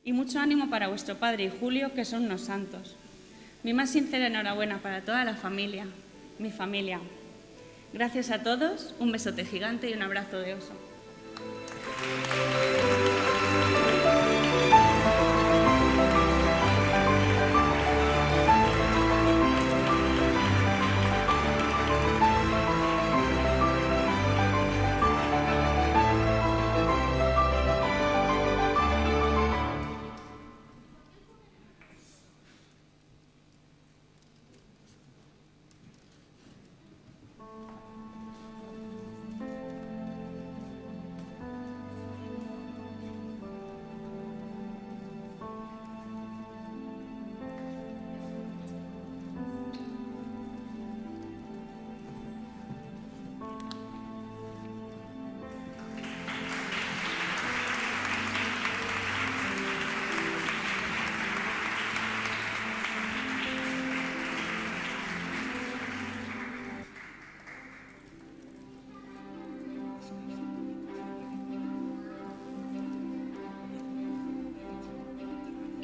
Y mucho ánimo para vuestro padre y Julio, que son unos santos. Mi más sincera enhorabuena para toda la familia, mi familia. Gracias a todos, un besote gigante y un abrazo de oso.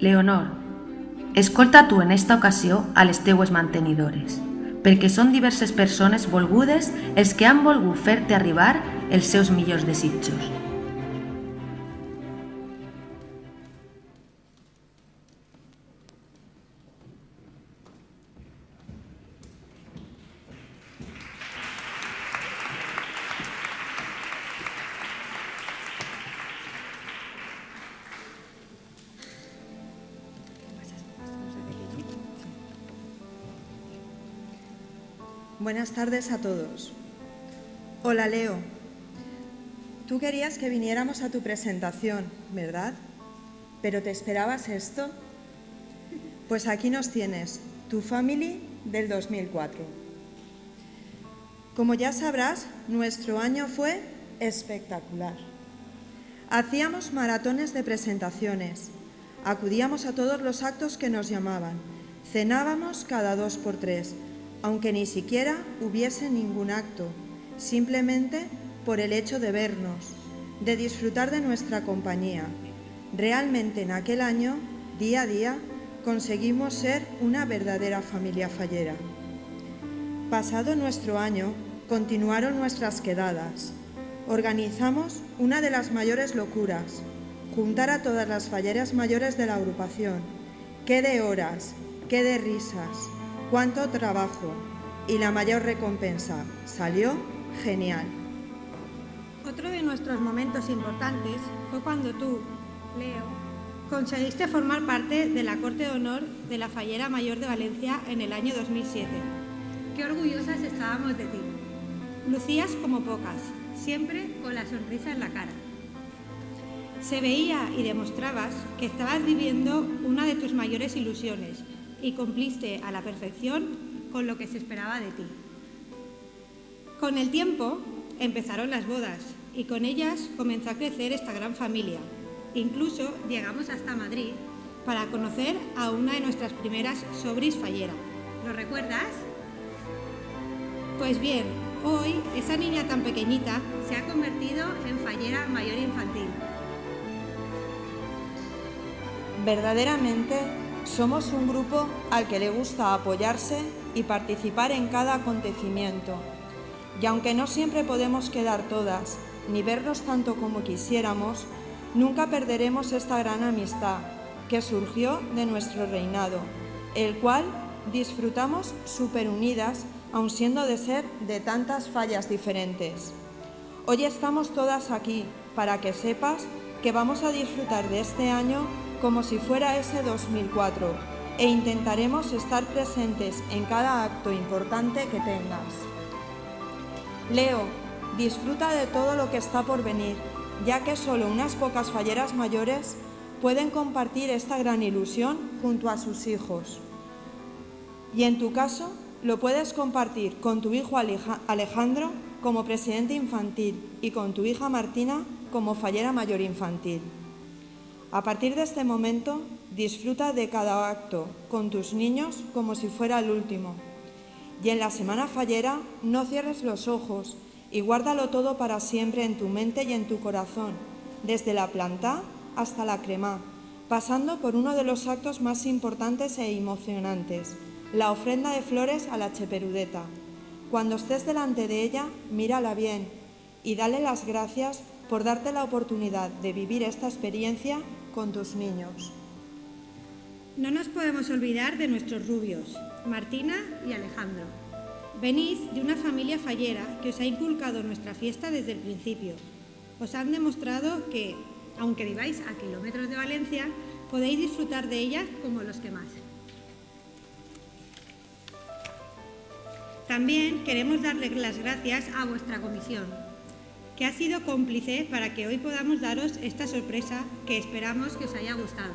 Leonor, escolta tu en esta ocasió a les teues mantenidores, perquè són diverses persones volgudes els que han volgut fer-te arribar els seus millors desitjos. Buenas tardes a todos. Hola, Leo. Tú querías que viniéramos a tu presentación, ¿verdad? ¿Pero te esperabas esto? Pues aquí nos tienes, tu family del 2004. Como ya sabrás, nuestro año fue espectacular. Hacíamos maratones de presentaciones, acudíamos a todos los actos que nos llamaban, cenábamos cada 2 por 3, aunque ni siquiera hubiese ningún acto, simplemente por el hecho de vernos, de disfrutar de nuestra compañía. Realmente en aquel año, día a día, conseguimos ser una verdadera familia fallera. Pasado nuestro año, continuaron nuestras quedadas. Organizamos una de las mayores locuras, juntar a todas las falleras mayores de la agrupación. ¡Qué de horas! ¡Qué de risas! ¡Cuánto trabajo! Y la mayor recompensa, salió genial. Otro de nuestros momentos importantes fue cuando tú, Leo, conseguiste formar parte de la Corte de Honor de la Fallera Mayor de Valencia en el año 2007. ¡Qué orgullosas estábamos de ti! Lucías como pocas, siempre con la sonrisa en la cara. Se veía y demostrabas que estabas viviendo una de tus mayores ilusiones y cumpliste a la perfección con lo que se esperaba de ti. Con el tiempo empezaron las bodas y con ellas comenzó a crecer esta gran familia. Incluso llegamos hasta Madrid para conocer a una de nuestras primeras sobris fallera. ¿Lo recuerdas? Pues bien, hoy esa niña tan pequeñita se ha convertido en fallera mayor infantil. Verdaderamente, somos un grupo al que le gusta apoyarse y participar en cada acontecimiento. Y aunque no siempre podemos quedar todas, ni vernos tanto como quisiéramos, nunca perderemos esta gran amistad que surgió de nuestro reinado, el cual disfrutamos súper unidas, aun siendo de ser de tantas fallas diferentes. Hoy estamos todas aquí para que sepas que vamos a disfrutar de este año como si fuera ese 2004 e intentaremos estar presentes en cada acto importante que tengas. Leo, disfruta de todo lo que está por venir, ya que solo unas pocas falleras mayores pueden compartir esta gran ilusión junto a sus hijos. Y en tu caso, lo puedes compartir con tu hijo Alejandro como presidente infantil y con tu hija Martina como fallera mayor infantil. A partir de este momento, disfruta de cada acto con tus niños como si fuera el último. Y en la semana fallera no cierres los ojos y guárdalo todo para siempre en tu mente y en tu corazón, desde la planta hasta la crema, pasando por uno de los actos más importantes e emocionantes, la ofrenda de flores a la Cheperudeta. Cuando estés delante de ella, mírala bien y dale las gracias por darte la oportunidad de vivir esta experiencia con tus niños. No nos podemos olvidar de nuestros rubios, Martina y Alejandro. Venís de una familia fallera que os ha inculcado nuestra fiesta desde el principio. Os han demostrado que, aunque viváis a kilómetros de Valencia, podéis disfrutar de ella como los que más. También queremos darle las gracias a vuestra comisión, que ha sido cómplice para que hoy podamos daros esta sorpresa que esperamos que os haya gustado.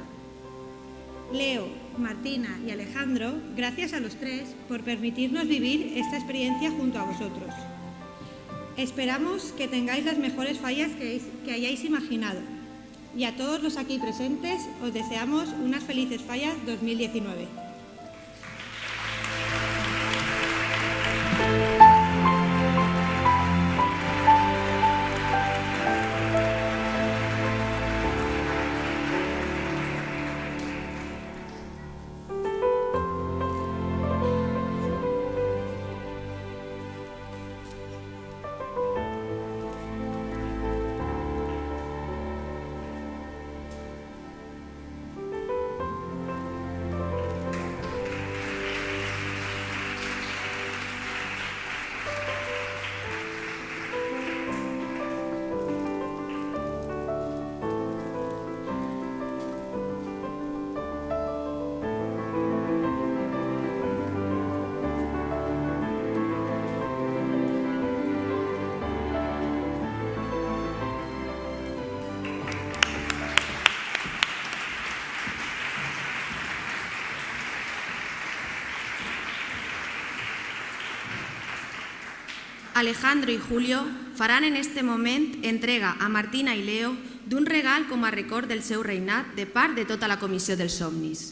Leo, Martina y Alejandro, gracias a los tres por permitirnos vivir esta experiencia junto a vosotros. Esperamos que tengáis las mejores fallas que hayáis imaginado y a todos los aquí presentes os deseamos unas felices fallas 2019. Alejandro i Julio faran en este moment entrega a Martina i Leo d'un regal com a record del seu reinat de part de tota la Comissió dels Somnis.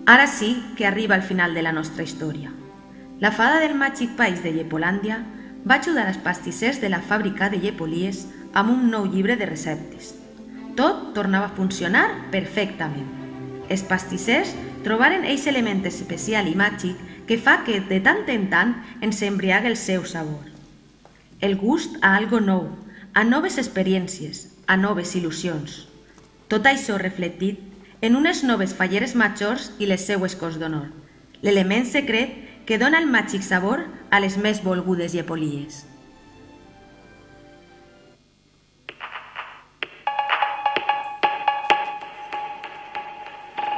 Ara sí que arriba el final de la nostra història. La fada del màgic país de Llepolàndia va ajudar els pastissers de la fàbrica de Llepolies amb un nou llibre de receptes. Tot tornava a funcionar perfectament. Els pastissers trobaren eixe element especial i màgic que fa que de tant en tant ens embriague el seu sabor. El gust a algo nou, a noves experiències, a noves il·lusions. Tot això reflectit en unes noves falleres majors i les seues corts d'honor, l'element secret que dona el màgic sabor a les més volgudes llepolies.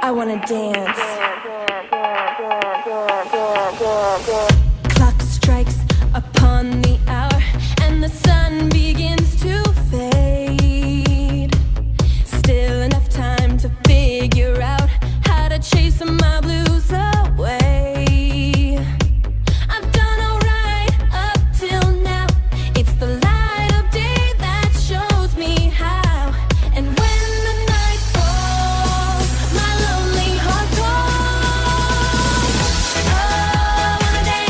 I wanna dance. Clock strikes upon the hour and the sun begins to fade. Still enough time to figure out how to chase my blues away. I've done alright up till now. It's the light of day that shows me how. And when the night falls, my lonely heart calls. Oh, I wanna dance.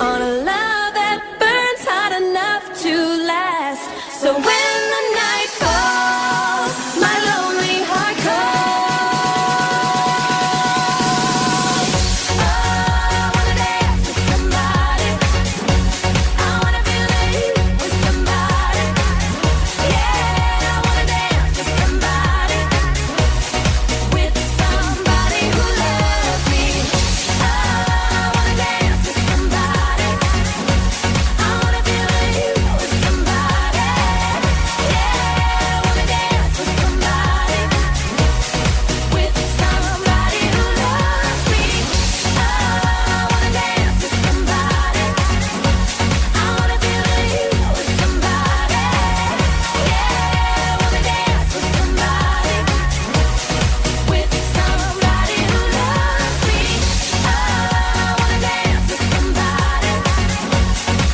on a love that burns hot enough to last. So when the night falls, my lonely heart calls. Oh, I wanna dance with somebody. I wanna feel the heat with somebody. Yeah, I wanna dance with somebody. With somebody who loves me. Oh, I wanna dance with somebody. I wanna feel the heat with somebody. Yeah, I wanna dance with somebody. With somebody who loves me. Oh, I wanna dance with somebody. I wanna feel the heat with somebody. Yeah, I wanna dance with somebody. With somebody who loves me. Oh, I wanna dance with somebody.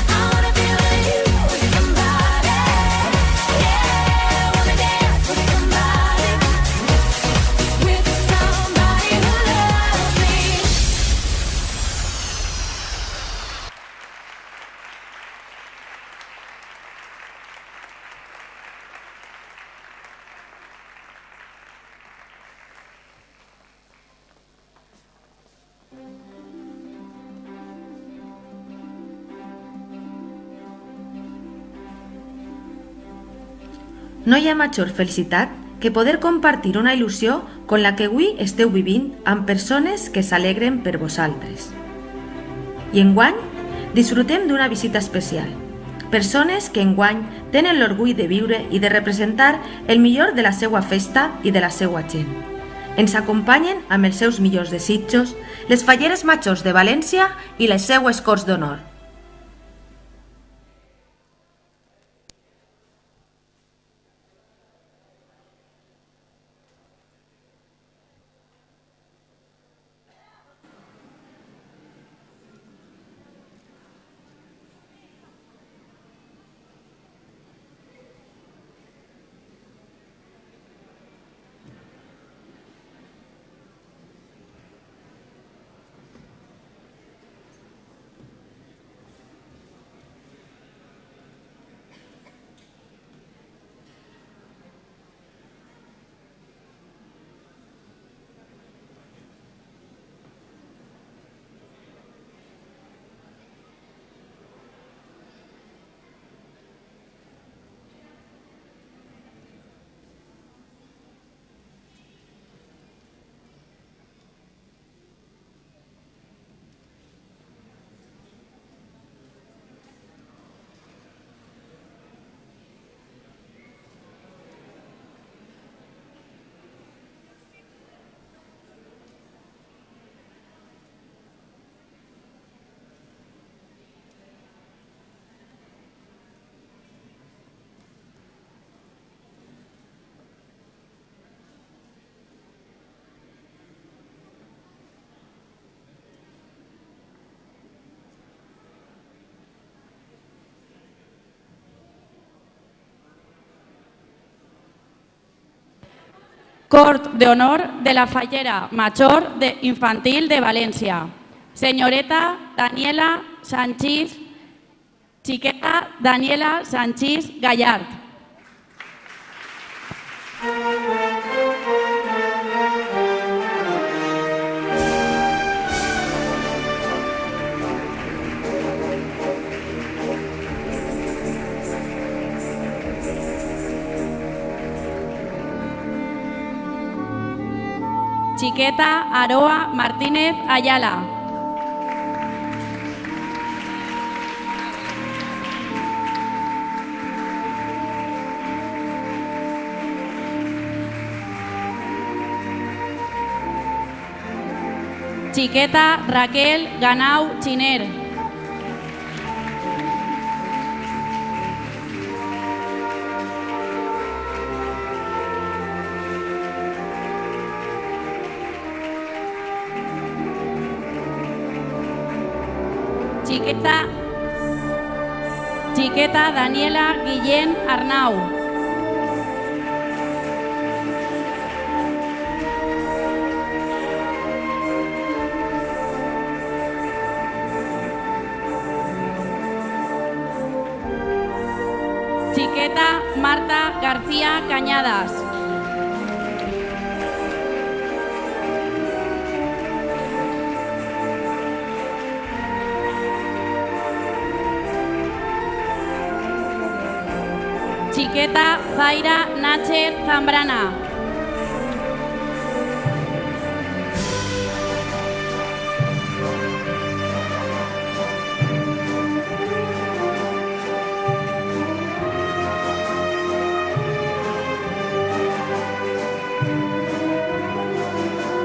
I wanna feel the heat with somebody. Yeah, I wanna dance with somebody. With somebody who loves me. No hi ha major felicitat que poder compartir una il·lusió con la que avui esteu vivint amb persones que s'alegren per vosaltres. I enguany disfrutem d'una visita especial. Persones que enguany tenen l'orgull de viure i de representar el millor de la seva festa i de la seva gent. Ens acompanyen amb els seus millors desitjos les Falleres Majors de València i les seues Corts d'Honor. Cort de Honor de la Fallera Major Infantil de Valencia. Señoreta Daniela Sanchís, Chiqueta Daniela Sanchís Gallard. Chiqueta Aroa Martínez Ayala. Chiqueta Raquel Ganau Chiner. Chiqueta Daniela Guillén Arnau. Chiqueta Marta García Cañadas. Chiqueta Zaira Nácher Zambrana.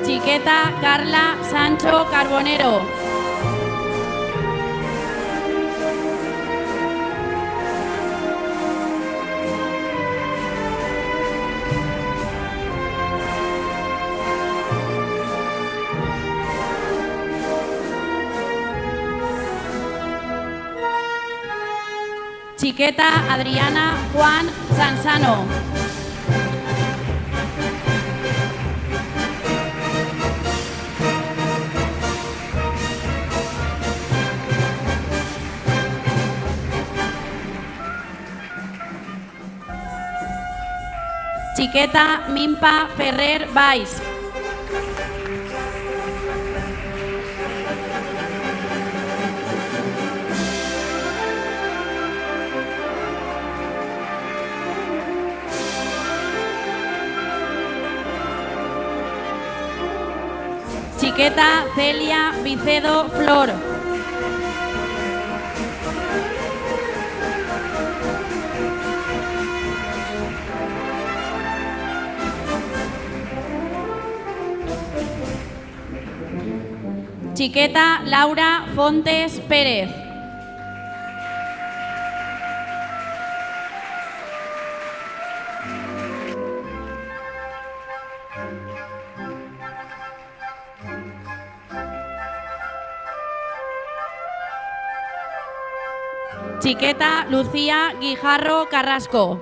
Chiqueta Carla Sancho Carbonero. Chiqueta Adriana Juan Sansano. Chiqueta Mimpa Ferrer Valls. Chiqueta Celia Vicedo Flor. Chiqueta Laura Fontes Pérez. Chiqueta Lucía Guijarro Carrasco.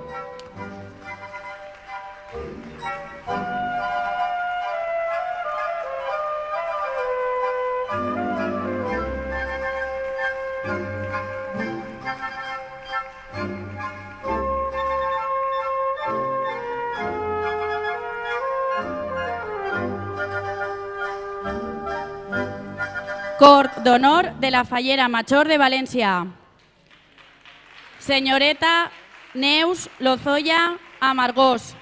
Cort d'Honor de la Fallera Major de València. Senyoreta Neus Lozoya Amargós.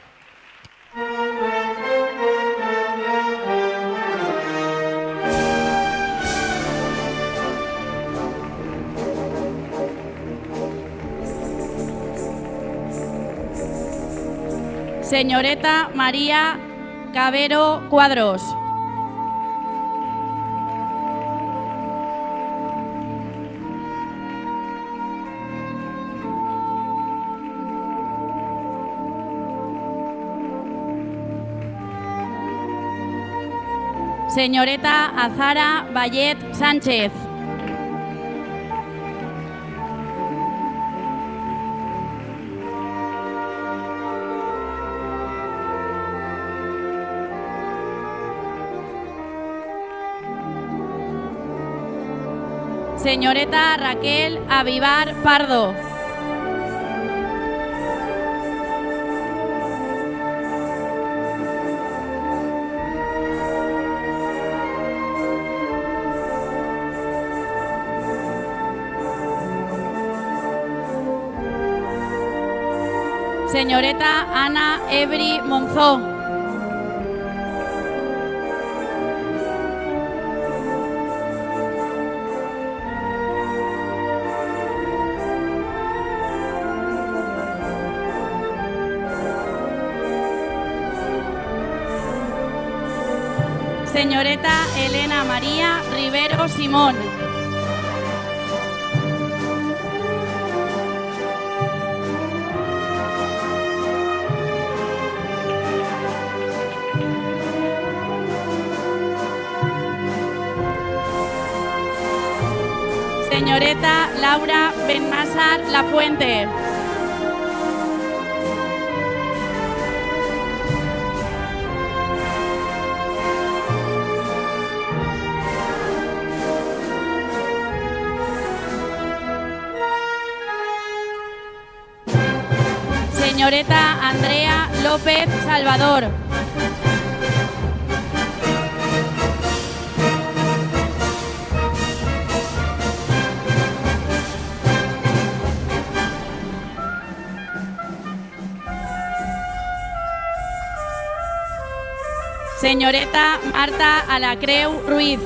Senyoreta María Cabero Cuadros. Senyoreta Azara Vallet Sánchez. Senyoreta Raquel Avivar Pardo. Senyoreta Ana Ebri Monzó. Senyoreta Elena María Rivero Simón. Senyoreta Laura Benmassar Lafuente. Señoreta Andrea López Salvador. Señoreta Marta Alacreu Ruiz.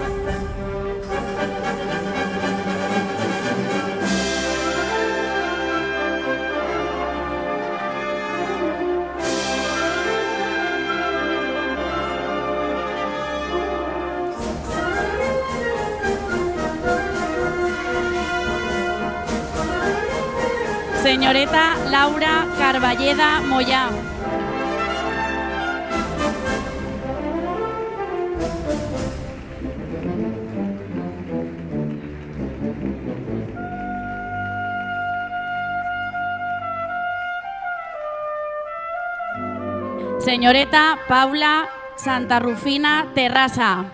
Señoreta Laura Carballeda Moyá. Señoreta Paula Santarrufina Terrasa.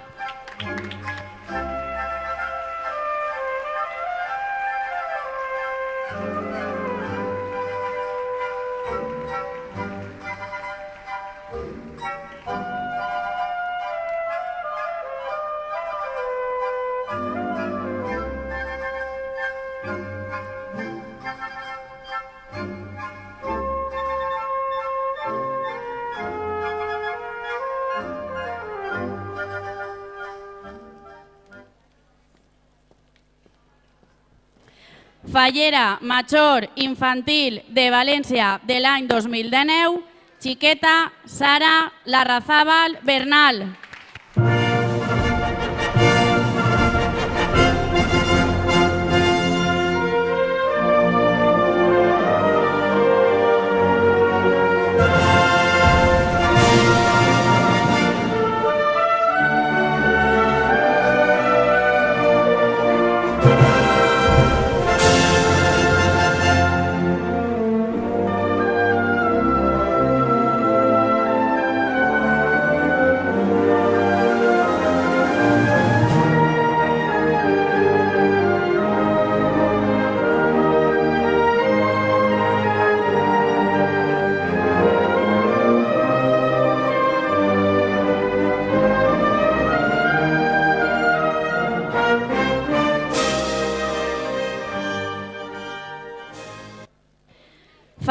Fallera Major Infantil de València de l'any 2019, xiqueta Sara Larrazábal Bernal.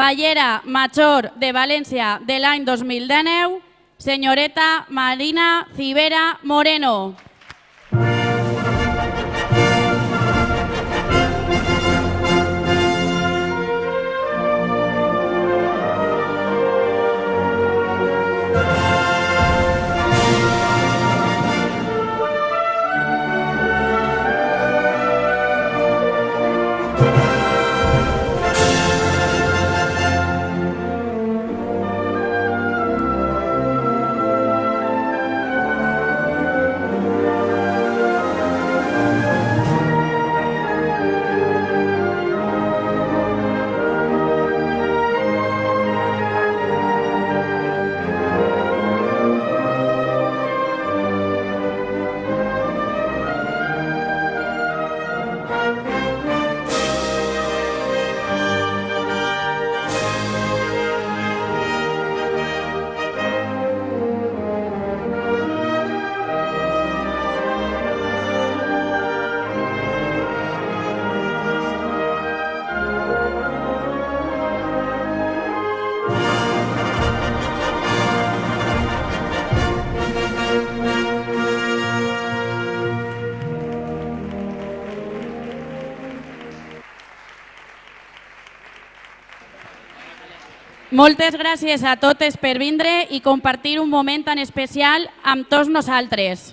Fallera Major de València de l'any 2019, senyoreta Marina Civera Moreno. Moltes gràcies a totes per vindre i compartir un moment tan especial amb tots nosaltres.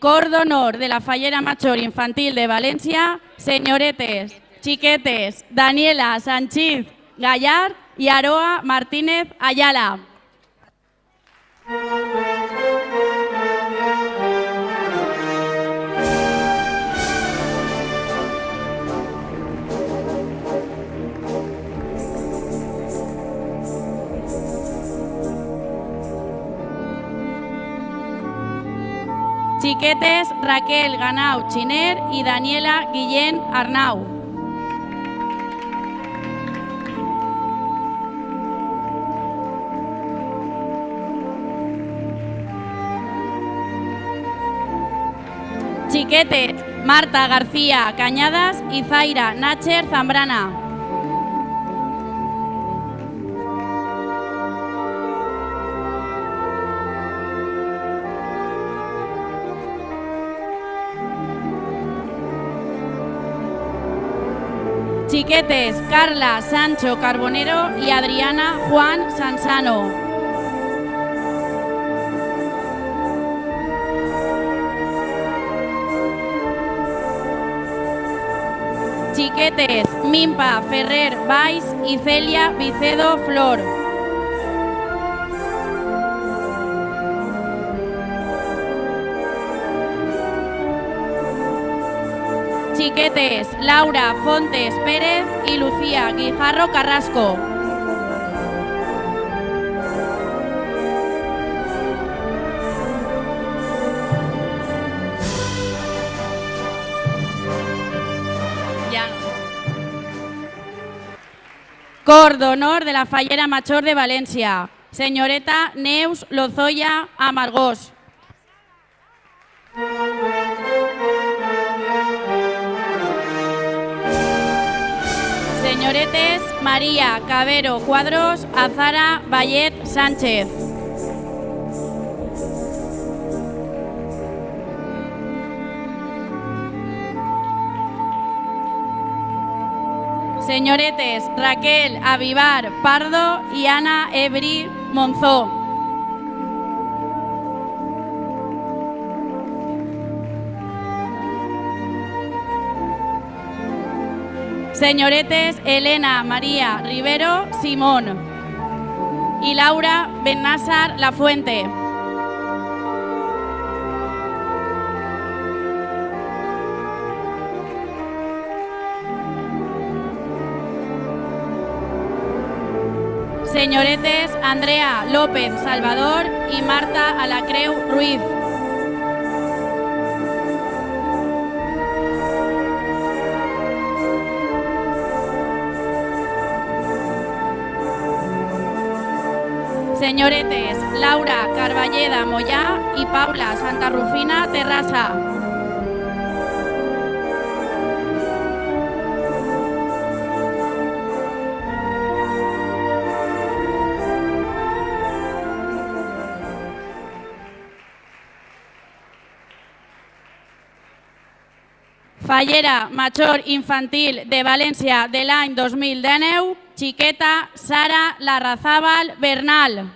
Cor d'honor de la Fallera Major Infantil de València, senyoretes, xiquetes, Daniela Sanchís Gallard i Aroa Martínez Ayala. Xiquetes Raquel Ganau Xiner i Daniela Guillén Arnau. Chiquetes, Marta García Cañadas y Zaira Nacher Zambrana. Chiquetes, Carla Sancho Carbonero y Adriana Juan Sansano. Chiquetes, Mimpa Ferrer Valls y Celia Vicedo Flor. Chiquetes, Laura Fontes Pérez y Lucía Guijarro Carrasco. Cor d'Honor de la Fallera Major de València. Senyoreta Neus Lozoya Amargós. Senyoretes María Cabero Cuadros, Azara Vallet Sánchez. Senyoretes Raquel Avivar Pardo y Ana Ebri Monzó. Senyoretes Elena María Rivero Simón y Laura Bennassar Lafuente. Senyoretes Andrea López Salvador y Marta Alacreu Ruiz. Senyoretes Laura Carballeda Moyá y Paula Santarrufina Terrassa. Fallera Major Infantil de València de l'any 2019, Chiqueta Sara Larrazábal Bernal.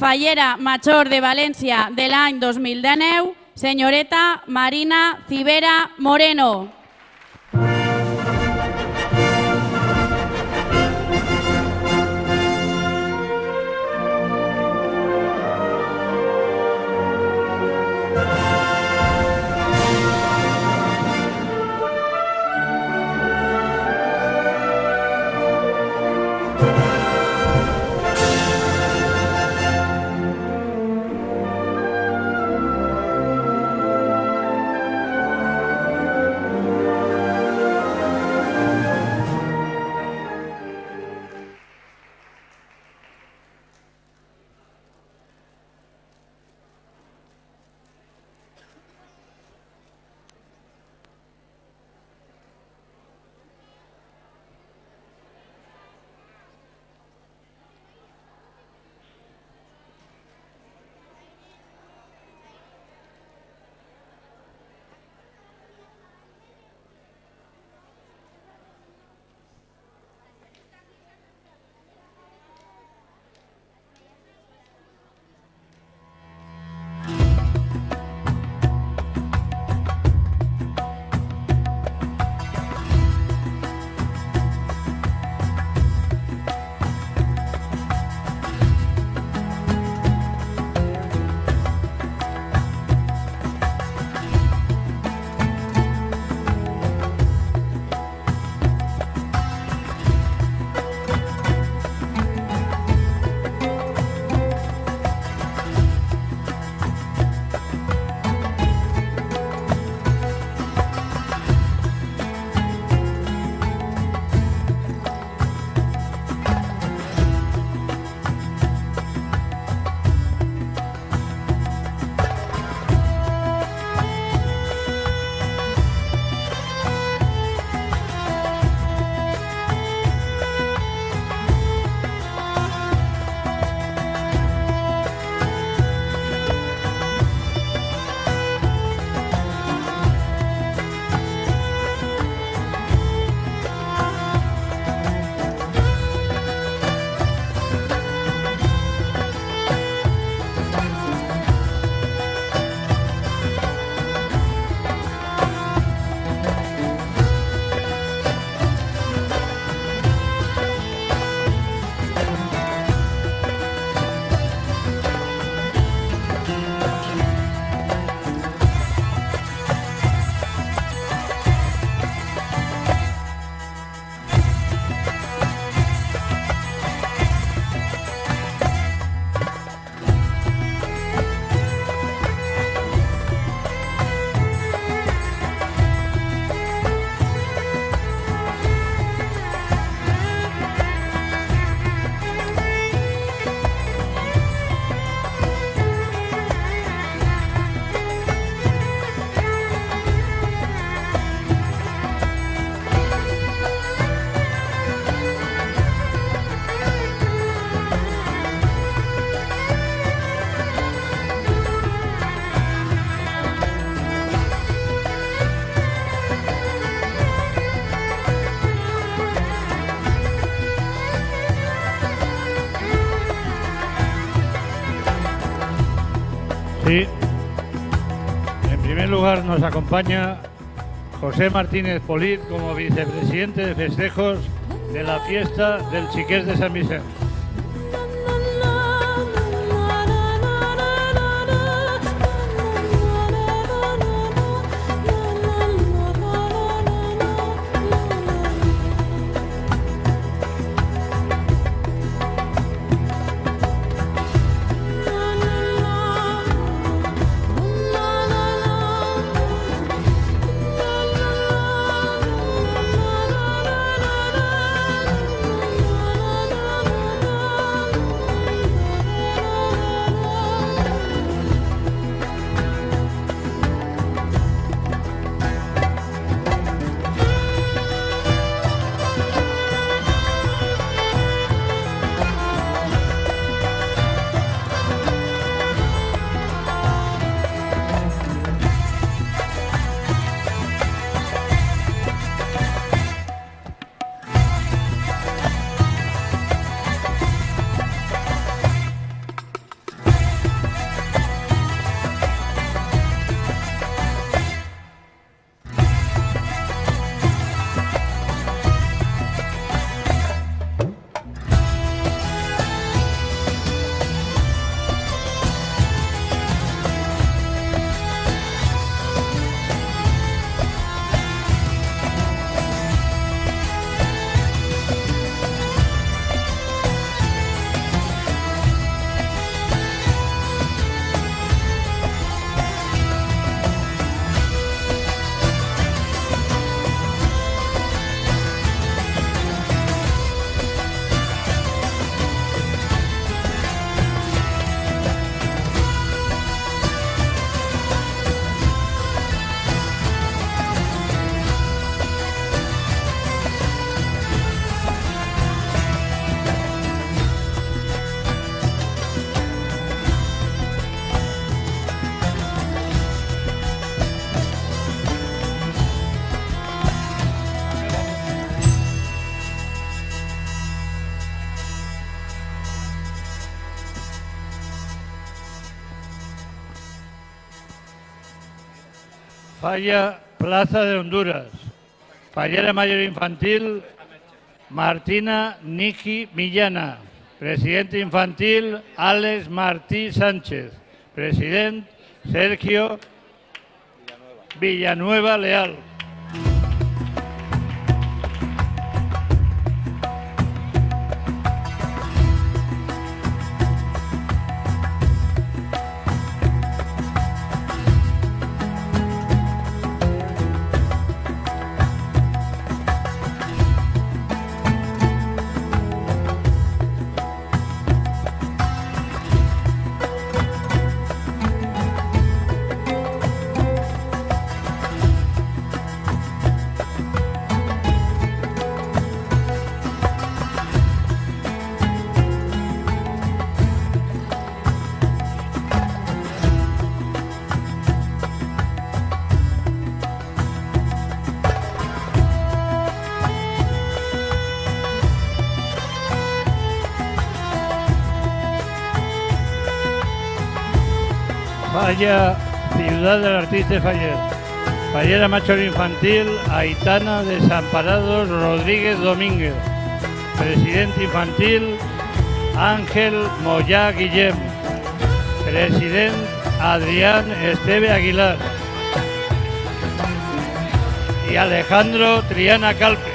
Fallera Major de València de l'any 2019, senyoreta Marina Civera Moreno. Sí. En primer lugar nos acompaña José Martínez Polit como vicepresidente de festejos de la fiesta del Xiquets de Sant Vicent. Falla Plaza de Honduras. Fallera Mayor Infantil Martina Niki Millana. Presidente Infantil Alex Martí Sánchez. Presidente Sergio Villanueva Leal. Falla Ciudad del Artista Faller. Fallera Mayor Infantil Aitana Desamparados Rodríguez Domínguez. Presidente Infantil Ángel Moyá Guillem. Presidente Adrián Esteve Aguilar. Y Alejandro Triana Calpe.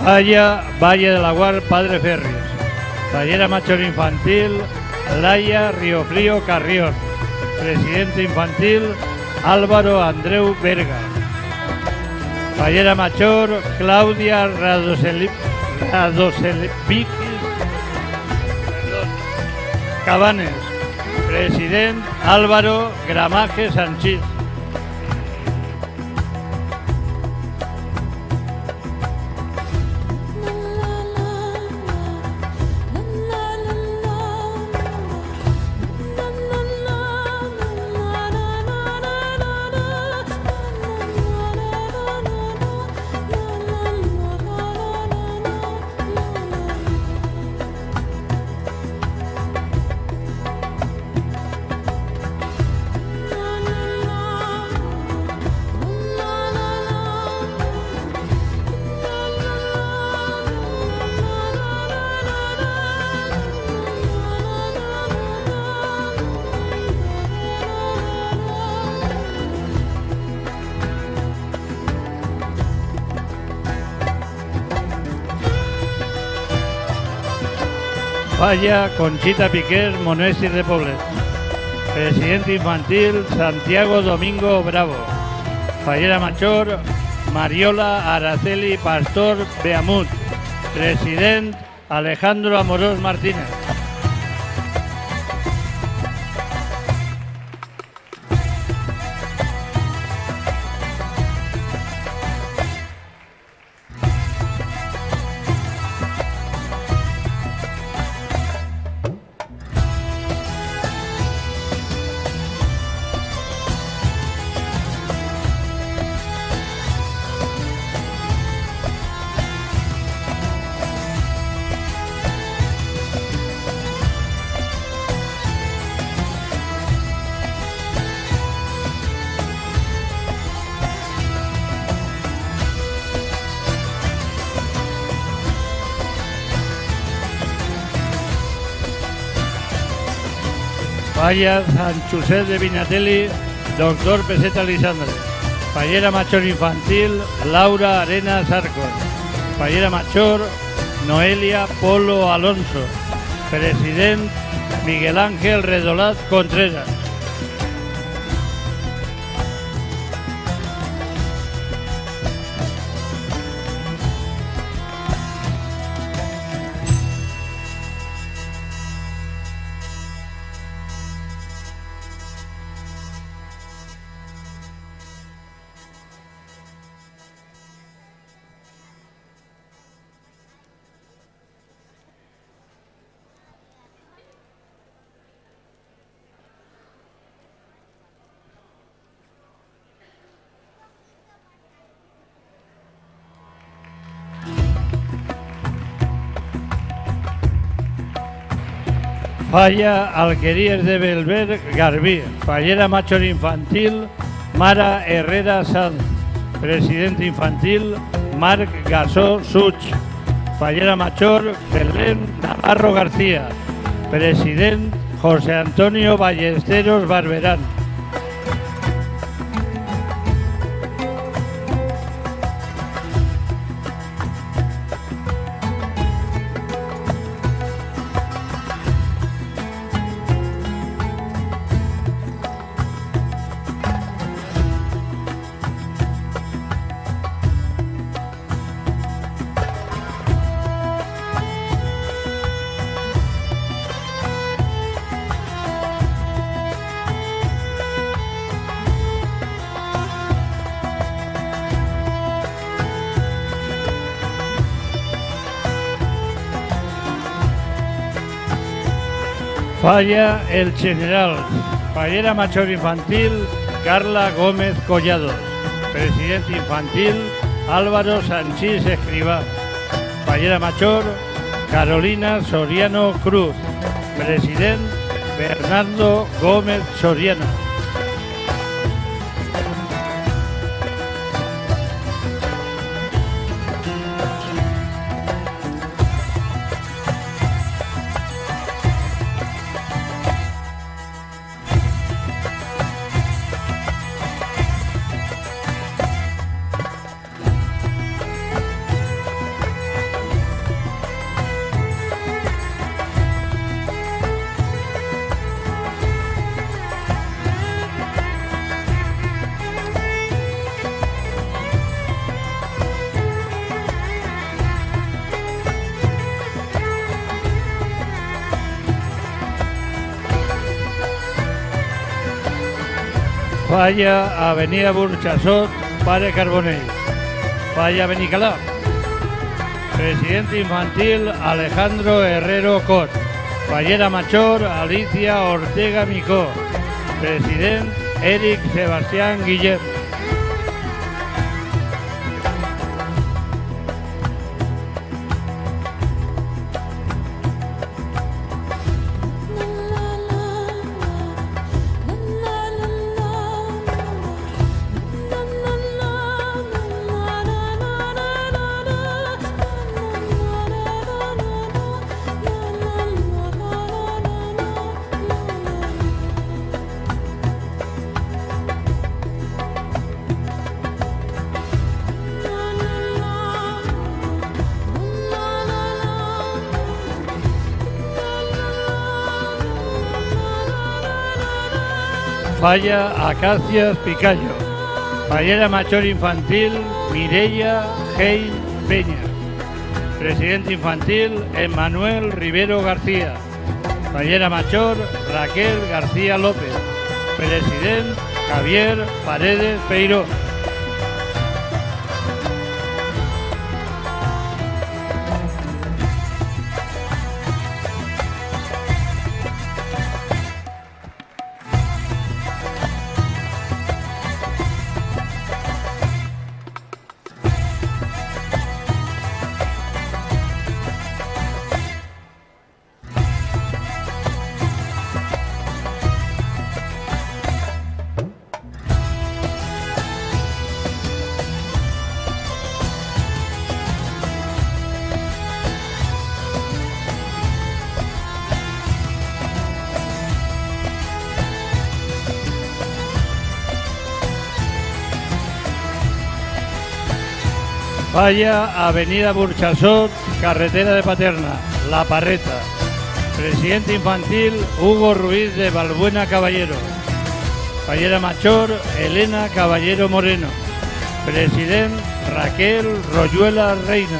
Falla Valle de la Guar Padre Ferris. Fallera Mayor Infantil Laia Riofrío Carrión. Presidente infantil, Álvaro Andreu Berga. Fallera Mayor, Claudia Radoselvic Cabanes. President Álvaro Gramaje Sánchez. Falla Conchita Piquer Monesti de Poblet. Presidente infantil Santiago Domingo Bravo. Fallera Mayor Mariola Araceli Pastor Beamut. President Alejandro Amorós Martínez. Falla San José de Vinatelli, doctor Peseta Lisandre. Fallera Mayor infantil, Laura Arenas Arcos. Fallera Mayor, Noelia Polo Alonso. President Miguel Ángel Redolaz Contreras. Falla Alquerías de Belver Garbí. Fallera Mayor infantil, Mara Herrera Sanz. Presidente infantil, Marc Gasó Such. Fallera Mayor, Belén Navarro García. Presidente, José Antonio Ballesteros Barberán. Falla El General. Fallera Mayor infantil, Carla Gómez Collados. Presidente infantil, Álvaro Sanchís Escribá. Fallera Mayor, Carolina Soriano Cruz. Presidente, Bernardo Gómez Soriano. Falla Avenida Burchasot, Pare Carbonell. Falla Benicalá. Presidente infantil Alejandro Herrero Cot. Fallera Machor Alicia Ortega Micó. Presidente Eric Sebastián Guillem. Falla Acacias Picayo. Fallera Machor Infantil Mireia Hein Peña. Presidente infantil Emmanuel Rivero García. Fallera Machor Raquel García López. Presidente Javier Paredes Peiró. Falla Avenida Burchasot, Carretera de Paterna, La Parreta. Presidente infantil Hugo Ruiz de Balbuena Caballero. Fallera Machor Elena Caballero Moreno. Presidente Raquel Royuela Reina.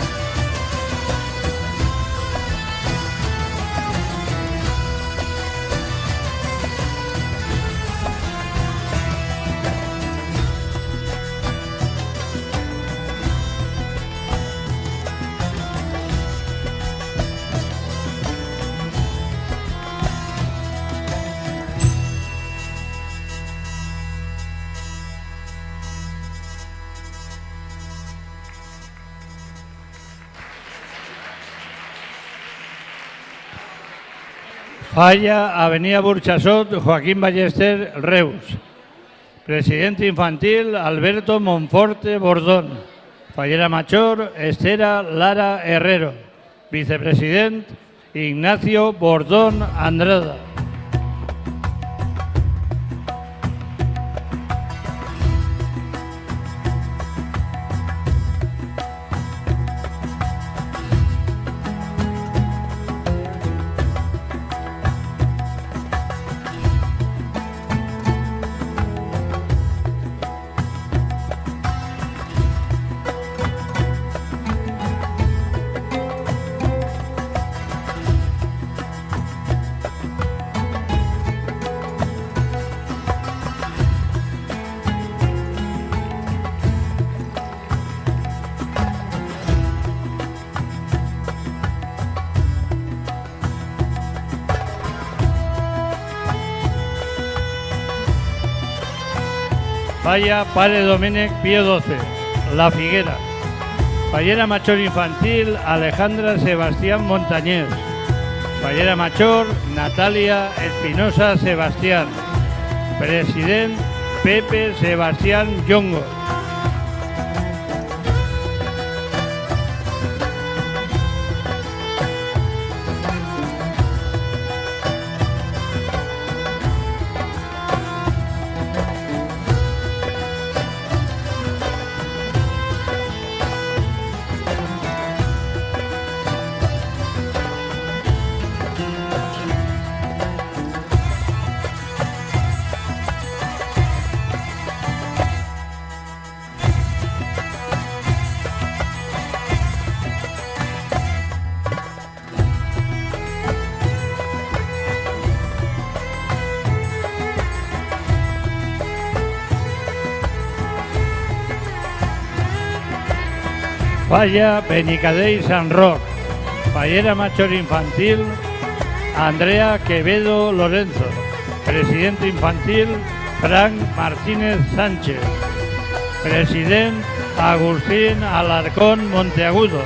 Falla Avenida Burchasot, Joaquín Ballester, Reus. Presidente infantil Alberto Monforte Bordón. Fallera Machor Estera Lara Herrero. Vicepresidente Ignacio Bordón Andrada. Falla Pare Domènec Pío XII, La Figuera. Fallera Machor Infantil Alejandra Sebastián Montañés. Fallera Machor Natalia Espinosa Sebastián. Presidente Pepe Sebastián Yongo. Falla Benicadei San Roc. Fallera Mayor Infantil Andrea Quevedo Lorenzo. Presidente Infantil Frank Martínez Sánchez. Presidente Agustín Alarcón Monteagudo.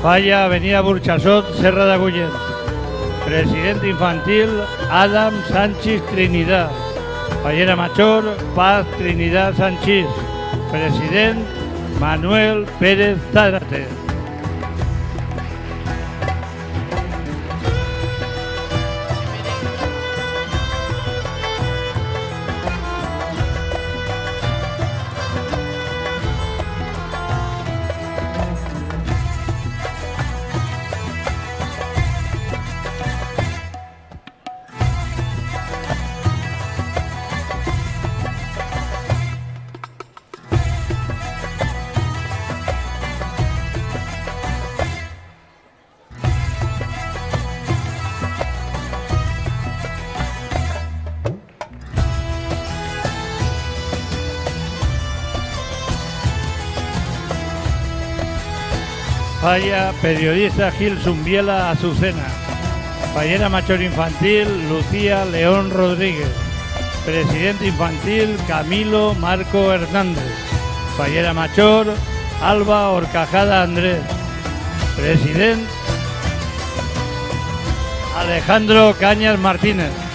Falla Avenida Burchasot, Serra de Agullent. Presidente Infantil Adam Sánchez Trinidad. Fallera Mayor Paz Trinidad Sánchez. Presidente Manuel Pérez Zárate. Falla Periodista Gil Zumbiela Azucena. Fallera Mayor Infantil Lucía León Rodríguez. Presidente Infantil Camilo Marco Hernández. Fallera Mayor Alba Horcajada Andrés. Presidente Alejandro Cañas Martínez.